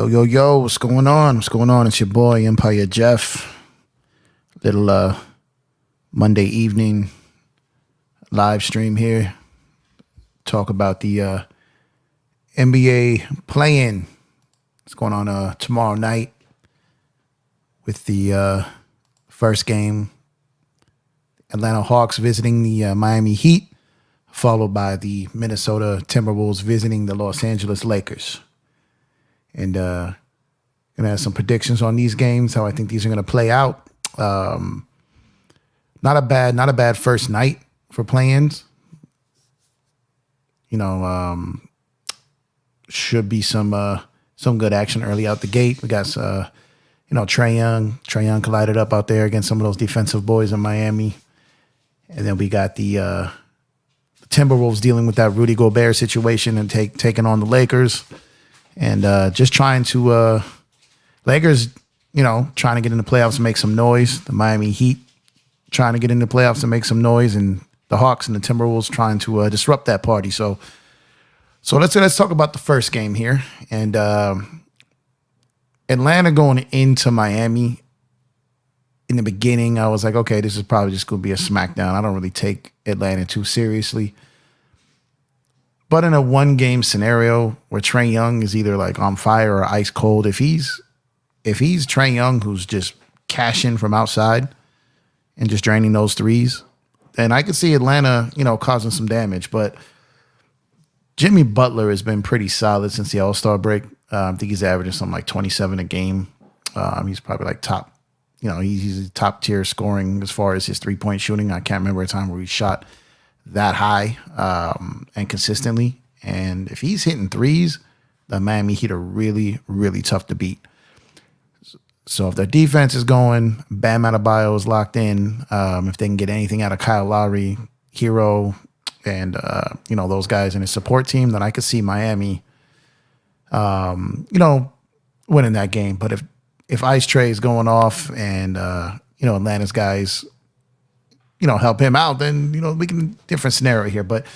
Yo, yo, yo, what's going on? What's going on? It's your boy, Empire Jeff. Little Monday evening live stream here. Talk about the NBA play-in. What's going on tomorrow night with the first game. Atlanta Hawks visiting the Miami Heat, followed by the Minnesota Timberwolves visiting the Los Angeles Lakers. And gonna have some predictions on these games, how I think these are gonna play out. Not a bad first night for play-ins. Should be some good action early out the gate. We got Trae Young. Trae Young collided up out there against some of those defensive boys in Miami. And then we got the Timberwolves dealing with that Rudy Gobert situation and taking on the Lakers. And just trying to Lakers, trying to get in the playoffs and make some noise. The Miami Heat trying to get in the playoffs and make some noise, and the Hawks and the Timberwolves trying to disrupt that party. So let's talk about the first game here. And Atlanta going into Miami. In the beginning, I was like, okay, this is probably just going to be a smackdown. I don't really take Atlanta too seriously. But in a one-game scenario where Trae Young is either like on fire or ice cold, if he's Trae Young who's just cashing from outside and just draining those threes, then I could see Atlanta, causing some damage. But Jimmy Butler has been pretty solid since the All-Star break. I think he's averaging something like 27 a game. He's probably like top, he's top tier scoring as far as his three-point shooting. I can't remember a time where he shot that high and consistently. And if he's hitting threes, the Miami Heat are really, really tough to beat. So if their defense is going, Bam Adebayo is locked in. If they can get anything out of Kyle Lowry, Hero, and those guys in his support team, then I could see Miami, winning that game. But if Ice Trae is going off and Atlanta's guys help him out, then, we can different scenario here. But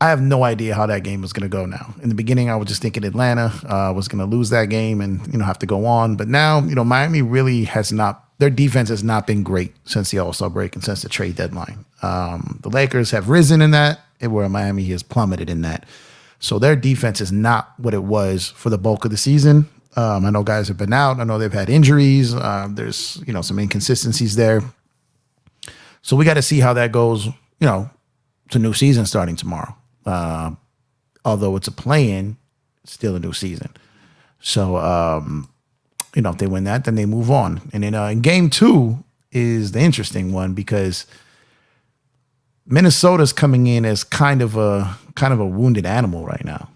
I have no idea how that game was going to go now. In the beginning, I was just thinking Atlanta was going to lose that game and, have to go on. But now, Miami really has not, their defense has not been great since the All-Star break and since the trade deadline. The Lakers have risen in that, where Miami has plummeted in that. So their defense is not what it was for the bulk of the season. I know guys have been out. I know they've had injuries. There's, some inconsistencies there. So we got to see how that goes, to new season starting tomorrow. Although it's a play-in, it's still a new season. So, if they win that, then they move on. And then in game 2 is the interesting one because Minnesota's coming in as kind of a wounded animal right now.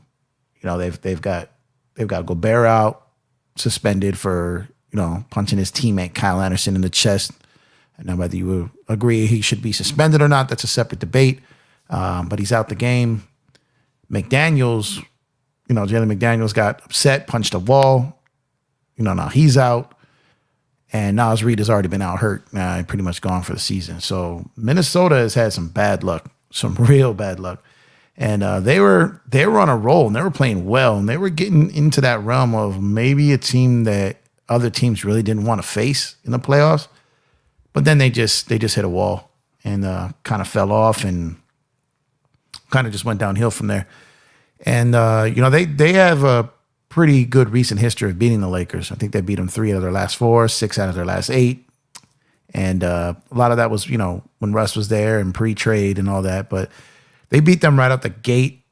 They've got Gobert out, suspended for, punching his teammate Kyle Anderson in the chest. And now whether you agree he should be suspended or not, that's a separate debate. But he's out the game. McDaniels, Jalen McDaniels got upset, punched a wall. Now he's out. And Nas Reed has already been out hurt. Pretty much gone for the season. So Minnesota has had some bad luck, some real bad luck. And they were on a roll and they were playing well. And they were getting into that realm of maybe a team that other teams really didn't want to face in the playoffs. But then they just hit a wall and kind of fell off and kind of just went downhill from there. And, they have a pretty good recent history of beating the Lakers. I think they beat them 3 out of their last 4, 6 out of their last 8. And a lot of that was, when Russ was there and pre-trade and all that. But they beat them right out the gate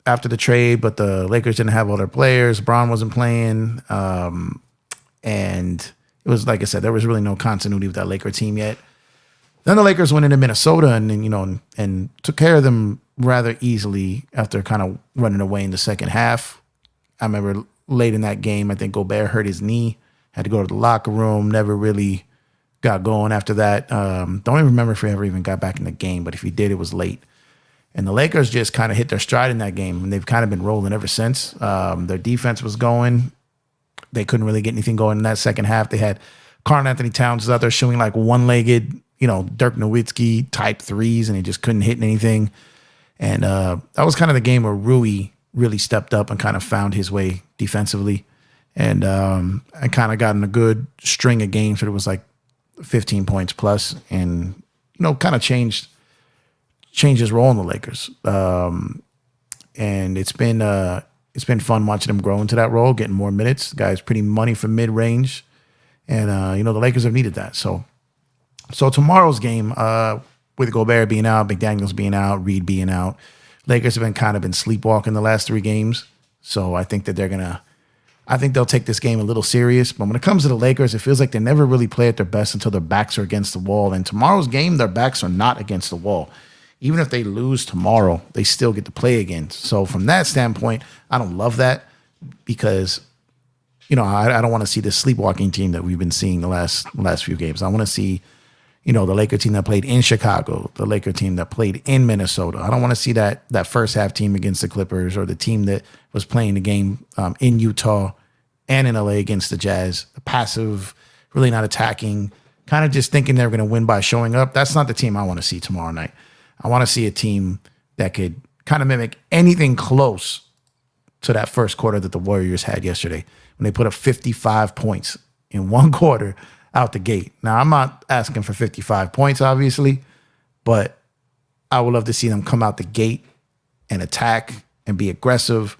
after the trade, but the Lakers didn't have all their players. Braun wasn't playing. And it was, like I said, there was really no continuity with that Laker team yet. Then the Lakers went into Minnesota and took care of them rather easily after kind of running away in the second half. I remember late in that game, I think Gobert hurt his knee, had to go to the locker room, never really got going after that. Don't even remember if he ever even got back in the game, but if he did, it was late. And the Lakers just kind of hit their stride in that game, and they've kind of been rolling ever since. Their defense was going. They couldn't really get anything going in that second half. They had Karl Anthony Towns out there shooting like one-legged, Dirk Nowitzki type threes, and he just couldn't hit anything. And that was kind of the game where Rui really stepped up and kind of found his way defensively. And I kind of got in a good string of games where it was like 15 points plus, and kind of changed his role in the Lakers. And it's been fun watching him grow into that role, getting more minutes. The guy's pretty money for mid range, and the Lakers have needed that. So tomorrow's game, with Gobert being out, McDaniels being out, Reed being out, Lakers have been sleepwalking the last 3 games. So I think that they'll take this game a little serious. But when it comes to the Lakers, it feels like they never really play at their best until their backs are against the wall. And tomorrow's game, their backs are not against the wall. Even if they lose tomorrow, they still get to play again. So from that standpoint, I don't love that because, I don't want to see this sleepwalking team that we've been seeing the last few games. I want to see, the Laker team that played in Chicago, the Laker team that played in Minnesota. I don't want to see that first half team against the Clippers or the team that was playing the game in Utah and in LA against the Jazz. Passive, really not attacking, kind of just thinking they're going to win by showing up. That's not the team I want to see tomorrow night. I want to see a team that could kind of mimic anything close to that first quarter that the Warriors had yesterday when they put up 55 points in one quarter out the gate. Now, I'm not asking for 55 points, obviously, but I would love to see them come out the gate and attack and be aggressive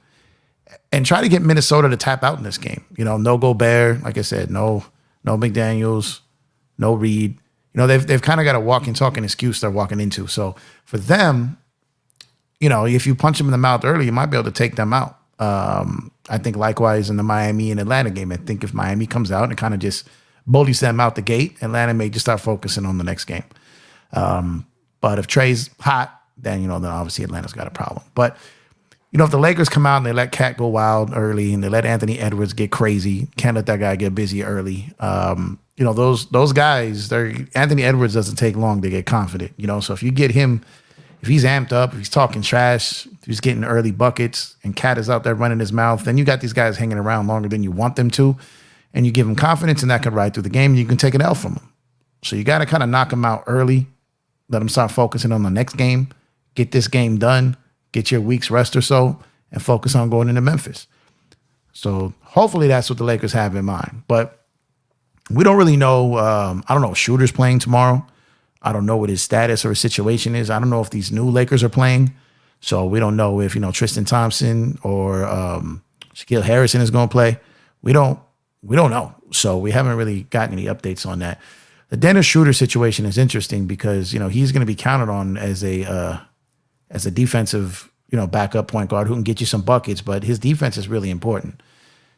and try to get Minnesota to tap out in this game. No Gobert, like I said, no McDaniels, no Reed. They've kind of got a walking, talking excuse they're walking into. So for them, if you punch them in the mouth early, you might be able to take them out. I think likewise in the Miami and Atlanta game. I think if Miami comes out and kind of just bullies them out the gate, Atlanta may just start focusing on the next game. But if Trey's hot, then obviously Atlanta's got a problem. But if the Lakers come out and they let Cat go wild early and they let Anthony Edwards get crazy, can't let that guy get busy early. Those guys, Anthony Edwards doesn't take long to get confident, So if you get him, if he's amped up, if he's talking trash, if he's getting early buckets and Cat is out there running his mouth, then you got these guys hanging around longer than you want them to. And you give them confidence and that could ride through the game and you can take an L from them. So you got to kind of knock them out early, let them start focusing on the next game, get this game done, get your week's rest or so, and focus on going into Memphis. So hopefully that's what the Lakers have in mind. But we don't really know. I don't know if Shooter's playing tomorrow. I don't know what his status or his situation is. I don't know if these new Lakers are playing. So we don't know if, Tristan Thompson or Shaquille Harrison is going to play. We don't know. So we haven't really gotten any updates on that. The Dennis Schroeder situation is interesting because, he's going to be counted on as a defensive, backup point guard who can get you some buckets, but his defense is really important.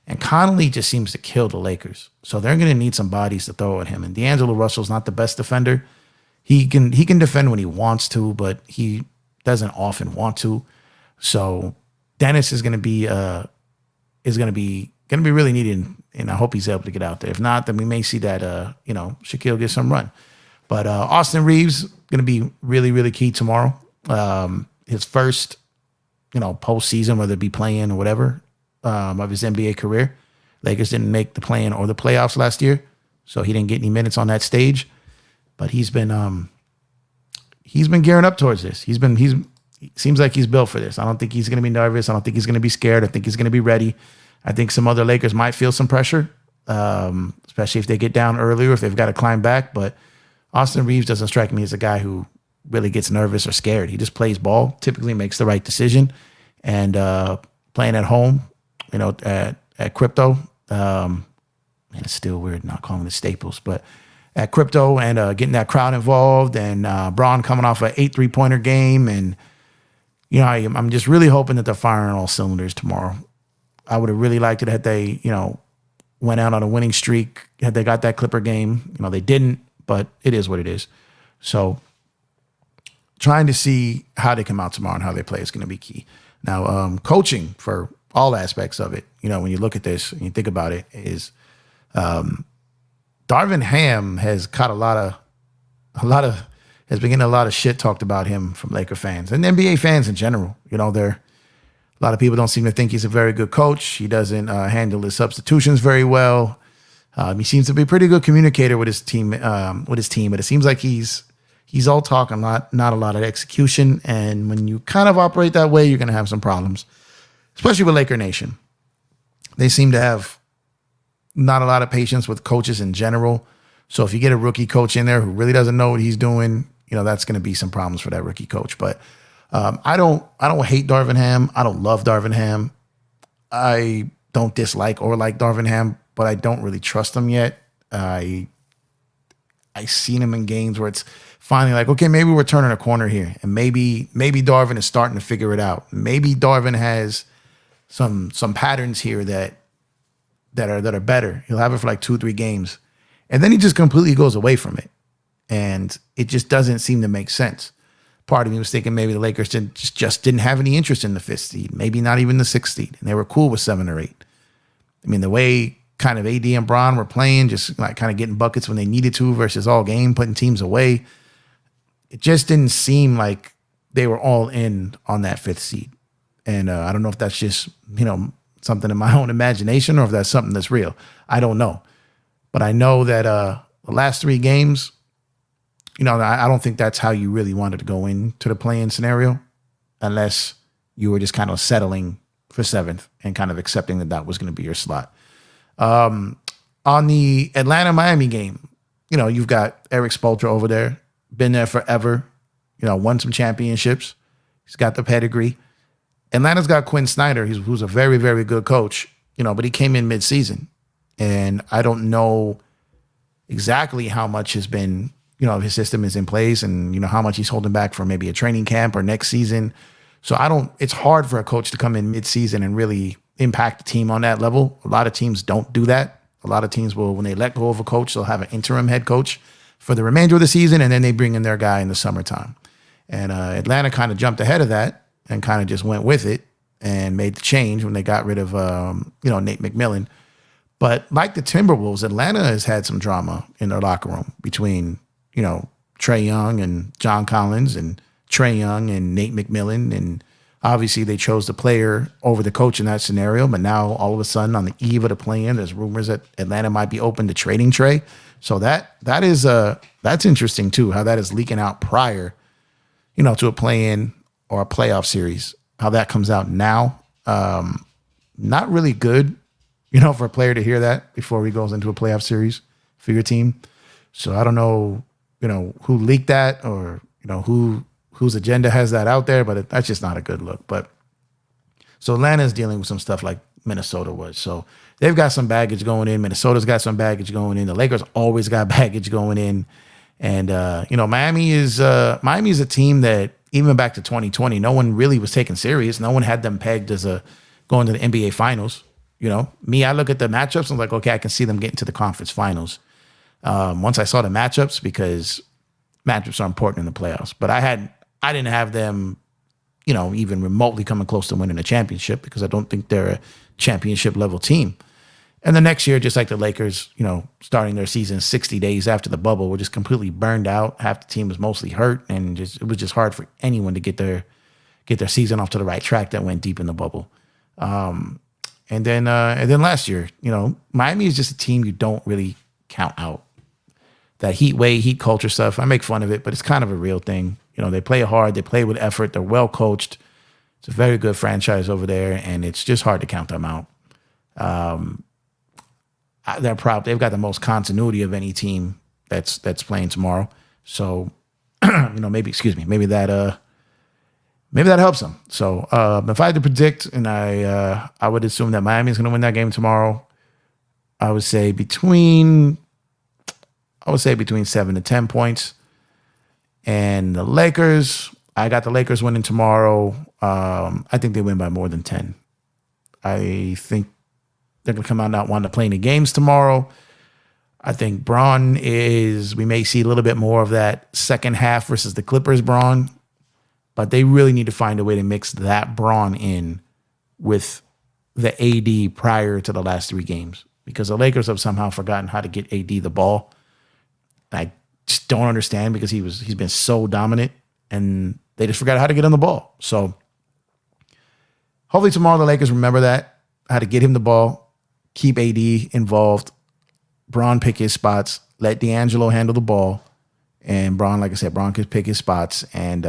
And Connolly just seems to kill the Lakers. So they're going to need some bodies to throw at him. And D'Angelo Russell's not the best defender. He can defend when he wants to, but he doesn't often want to. So Dennis is going to be really needed, and I hope he's able to get out there. If not, then we may see that Shaquille get some run. But Austin Reeves going to be really, really key tomorrow. His first, postseason, whether it be playing or whatever, of his NBA career. Lakers didn't make the play-in or the playoffs last year, so he didn't get any minutes on that stage. But he's been gearing up towards this. He seems like he's built for this. I don't think he's going to be nervous. I don't think he's going to be scared. I think he's going to be ready. I think some other Lakers might feel some pressure, especially if they get down early or if they've got to climb back. But Austin Reeves doesn't strike me as a guy who really gets nervous or scared. He just plays ball, typically makes the right decision, and playing at home, at Crypto. Man, it's still weird not calling it Staples, but at Crypto and getting that crowd involved and Braun coming off an 8 3-pointer game. And, I'm just really hoping that they're firing all cylinders tomorrow. I would have really liked it had they, went out on a winning streak, had they got that Clipper game. They didn't, but it is what it is. So trying to see how they come out tomorrow and how they play is going to be key. Now, coaching for all aspects of it, when you look at this and you think about it, is Darvin Ham has caught has been getting a lot of shit talked about him from Laker fans and NBA fans in general. A lot of people don't seem to think he's a very good coach. He doesn't handle his substitutions very well. He seems to be a pretty good communicator with his team. But it seems like he's all talk and not a lot of execution. And when you kind of operate that way, you're going to have some problems, especially with Laker Nation. They seem to have not a lot of patience with coaches in general. So if you get a rookie coach in there who really doesn't know what he's doing, that's going to be some problems for that rookie coach. But I don't hate Darvin Ham. I don't love Darvin Ham. I don't dislike or like Darvin Ham, but I don't really trust him yet. I seen him in games where it's finally like, okay, maybe we're turning a corner here, and maybe Darvin is starting to figure it out. Maybe Darvin has some patterns here that are better. He'll have it for like 2-3 games, and then he just completely goes away from it, and it just doesn't seem to make sense. Part of me was thinking maybe the Lakers just didn't have any interest in the 5th seed, maybe not even the 6th seed, and they were cool with 7 or 8. I mean, the way kind of AD and Bron were playing, just like kind of getting buckets when they needed to versus all game, putting teams away, it just didn't seem like they were all in on that 5th seed. And I don't know if that's just, something in my own imagination or if that's something that's real. I don't know. But I know that the last 3 games, I don't think that's how you really wanted to go into the play-in scenario unless you were just kind of settling for 7th and kind of accepting that was going to be your slot. On the Atlanta-Miami game, you've got Eric Spoelstra over there, been there forever, won some championships. He's got the pedigree. Atlanta's got Quinn Snyder, who's a very, very good coach, but he came in mid-season. And I don't know exactly how much has been, his system is in place and, how much he's holding back for maybe a training camp or next season. So it's hard for a coach to come in mid-season and really impact the team on that level. A lot of teams don't do that. A lot of teams will, when they let go of a coach, they'll have an interim head coach for the remainder of the season, and then they bring in their guy in the summertime. And Atlanta kind of jumped ahead of that and kind of just went with it and made the change when they got rid of, Nate McMillan. But like the Timberwolves, Atlanta has had some drama in their locker room between, Trae Young and John Collins and Trae Young and Nate McMillan. And obviously they chose the player over the coach in that scenario. But now all of a sudden on the eve of the play-in, there's rumors that Atlanta might be open to trading Trae. So that's interesting too, how that is leaking out prior, to a play-in or a playoff series. How that comes out now, not really good, for a player to hear that before he goes into a playoff series for your team. So I don't know, who leaked that or, whose agenda has that out there, but that's just not a good look. But so Atlanta's dealing with some stuff like Minnesota was. So they've got some baggage going in. Minnesota's got some baggage going in. The Lakers always got baggage going in. And, Miami is a team that even back to 2020, no one really was taken serious. No one had them pegged as going to the NBA finals. I look at the matchups and I'm like, okay, I can see them getting to the conference finals. Once I saw the matchups, because matchups are important in the playoffs, but I didn't have them, even remotely coming close to winning a championship because I don't think they're a championship level team. And the next year, just like the Lakers, starting their season 60 days after the bubble, were just completely burned out. Half the team was mostly hurt, and it was just hard for anyone to get their season off to the right track that went deep in the bubble. And then last year, Miami is just a team you don't really count out. That heat culture stuff, I make fun of it, but it's kind of a real thing. They play hard, they play with effort, they're well coached. It's a very good franchise over there, and it's just hard to count them out. They've got the most continuity of any team that's playing tomorrow. So, maybe that helps them. So, if I had to predict, and I would assume that Miami is going to win that game tomorrow, I would say between 7 to 10 points. And the Lakers, I got the Lakers winning tomorrow. I think they win by more than 10. I think they're going to come out not wanting to play any games tomorrow. I think we may see a little bit more of that second half versus the Clippers Braun, but they really need to find a way to mix that Braun in with the AD prior to the last 3 games, because the Lakers have somehow forgotten how to get AD the ball. I just don't understand, because he's been so dominant, and they just forgot how to get him the ball. So hopefully tomorrow the Lakers remember that, how to get him the ball, keep AD involved, Braun pick his spots, let D'Angelo handle the ball, and Braun, like I said, Braun could pick his spots, and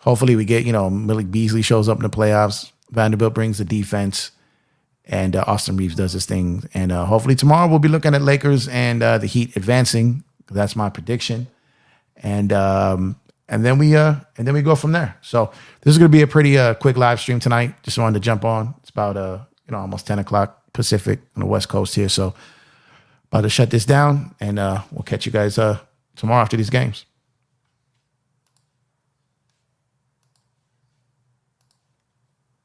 hopefully we get, Malik Beasley shows up in the playoffs, Vanderbilt brings the defense, and Austin Reeves does his thing. And hopefully tomorrow we'll be looking at Lakers and the Heat advancing. That's my prediction. And then we go from there. So this is going to be a pretty quick live stream tonight. Just wanted to jump on. It's about almost 10 o'clock Pacific on the West Coast here. So about to shut this down, and we'll catch you guys tomorrow after these games.